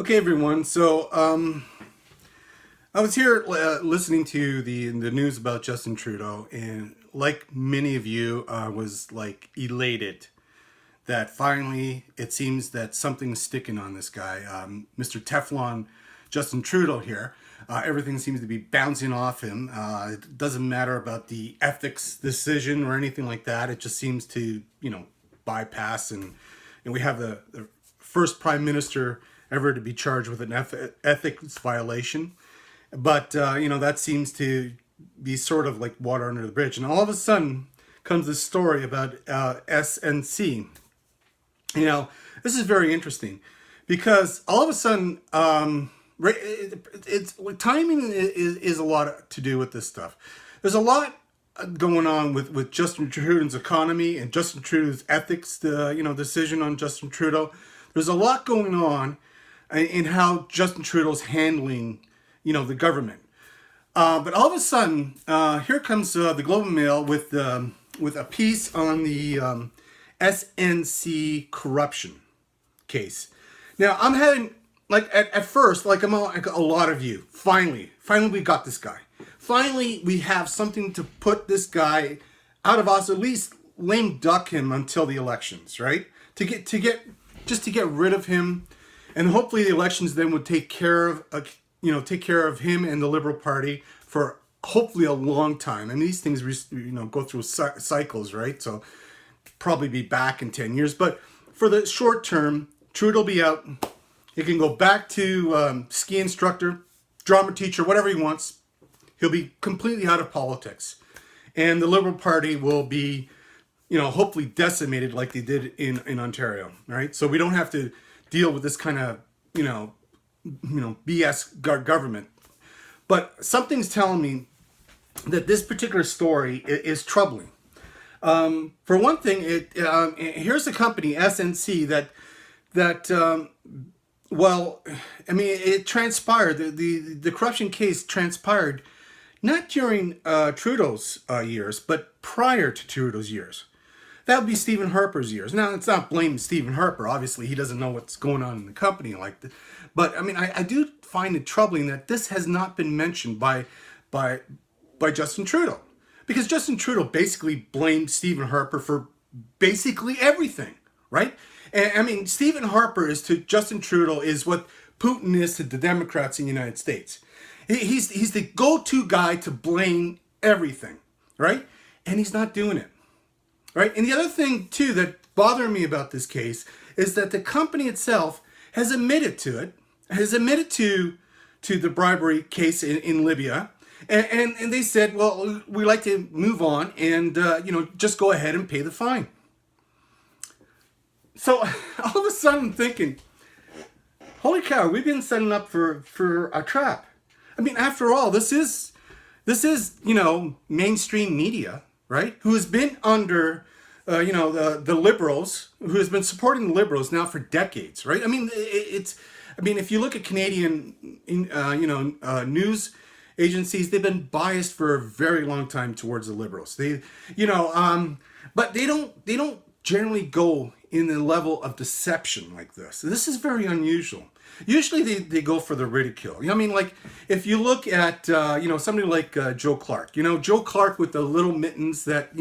Okay, everyone. I was here listening to the news about Justin Trudeau, and like many of you, I was like elated that finally it seems that something's sticking on this guy, Mr. Teflon, Justin Trudeau here. Everything seems to be bouncing off him. It doesn't matter about the ethics decision or anything like that. It just seems to, bypass, and we have the first prime minister ever to be charged with an ethics violation. But, that seems to be sort of like water under the bridge. And all of a sudden comes this story about SNC. This is very interesting because all of a sudden, it's timing is a lot to do with this stuff. There's a lot going on with Justin Trudeau's economy and Justin Trudeau's ethics, decision on Justin Trudeau. There's a lot going on in how Justin Trudeau's handling, the government. But all of a sudden, here comes the Globe and Mail with a piece on the SNC corruption case. Now, I'm having, at first, I'm like a lot of you, finally we got this guy. Finally, we have something to put this guy out of us, at least lame duck him until the elections, right? To get rid of him, and hopefully the elections then would take care of him and the Liberal Party for hopefully a long time. I mean, these things go through cycles, right? So probably be back in 10 years, but for the short term, Trudeau will be out. He can go back to ski instructor, drama teacher, whatever he wants. He'll be completely out of politics, and the Liberal Party will be, hopefully decimated like they did in Ontario, right? So we don't have to deal with this kind of, BS government. But something's telling me that this particular story is troubling. For one thing, here's a company, SNC, it transpired. The corruption case transpired not during Trudeau's years, but prior to Trudeau's years. That would be Stephen Harper's years. Now, it's not blaming Stephen Harper. Obviously, he doesn't know what's going on in the company like that. But I do find it troubling that this has not been mentioned by Justin Trudeau, because Justin Trudeau basically blamed Stephen Harper for basically everything, right? And Stephen Harper is to Justin Trudeau is what Putin is to the Democrats in the United States. He's the go-to guy to blame everything, right? And he's not doing it. Right? And the other thing, too, that bothered me about this case is that the company itself has admitted to it, has admitted to the bribery case in Libya. And they said, well, we like to move on and, just go ahead and pay the fine. So all of a sudden I'm thinking, holy cow, we've been setting up for a trap. After all, this is, mainstream media, right? Who has been under, the liberals, who has been supporting the liberals now for decades, right? If you look at Canadian, news agencies, they've been biased for a very long time towards the liberals. But they don't generally go in the level of deception like this. This is very unusual. Usually they go for the ridicule. If you look at, somebody like Joe Clark, Joe Clark with the little mittens that,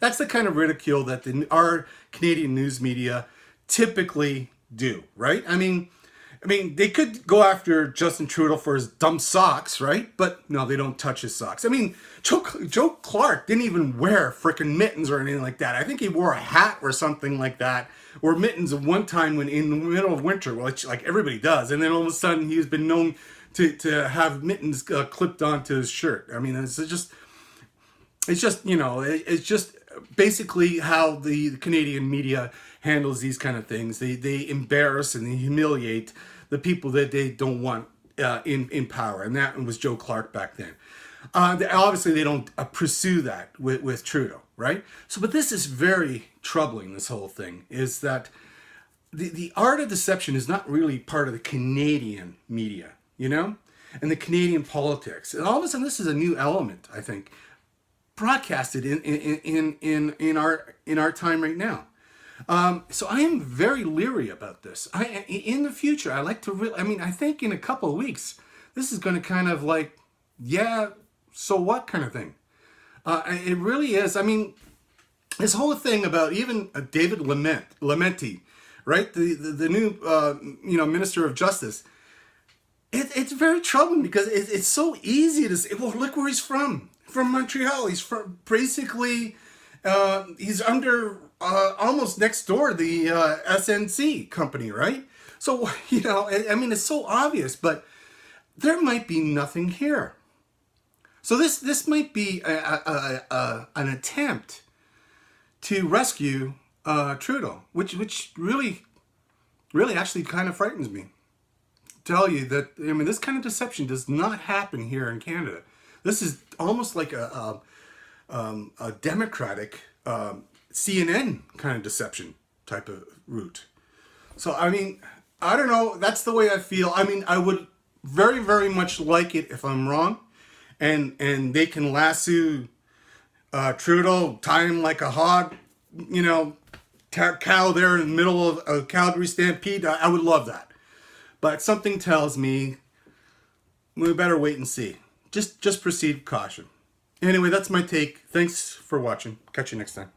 that's the kind of ridicule that our Canadian news media typically do, right? They could go after Justin Trudeau for his dumb socks, right? But no, they don't touch his socks. Joe Clark didn't even wear frickin' mittens or anything like that. I think he wore a hat or something like that, or mittens at one time when in the middle of winter, which like everybody does. And then all of a sudden he has been known to have mittens clipped onto his shirt. It's just basically how the Canadian media handles these kind of things. They embarrass and they humiliate the people that they don't want in power, and that was Joe Clark back then. Obviously, they don't pursue that with Trudeau, right? But this is very troubling. This whole thing is that the art of deception is not really part of the Canadian media, and the Canadian politics. And all of a sudden, this is a new element, I think, broadcasted in our time right now. So I am very leery about this. In the future, I like to really, I mean, I think in a couple of weeks, this is going to kind of like, yeah, so what kind of thing. It really is. I mean, this whole thing about even David Lamenti, right? The new, Minister of Justice. It's very troubling because it's so easy to say, well, look where he's from Montreal. He's from basically, he's under almost next door the SNC company, right? So, I mean, it's so obvious, but there might be nothing here. So this might be an attempt to rescue Trudeau, which really actually kind of frightens me. Tell you that, I mean, this kind of deception does not happen here in Canada. This is almost like a Democratic CNN kind of deception type of route. So, I mean, I don't know. That's the way I feel. I mean, I would very, very much like it if I'm wrong, and they can lasso Trudeau, tie him like a hog, cow there in the middle of a Calgary stampede. I would love that. But something tells me we better wait and see. Just proceed with caution. Anyway, that's my take. Thanks for watching. Catch you next time.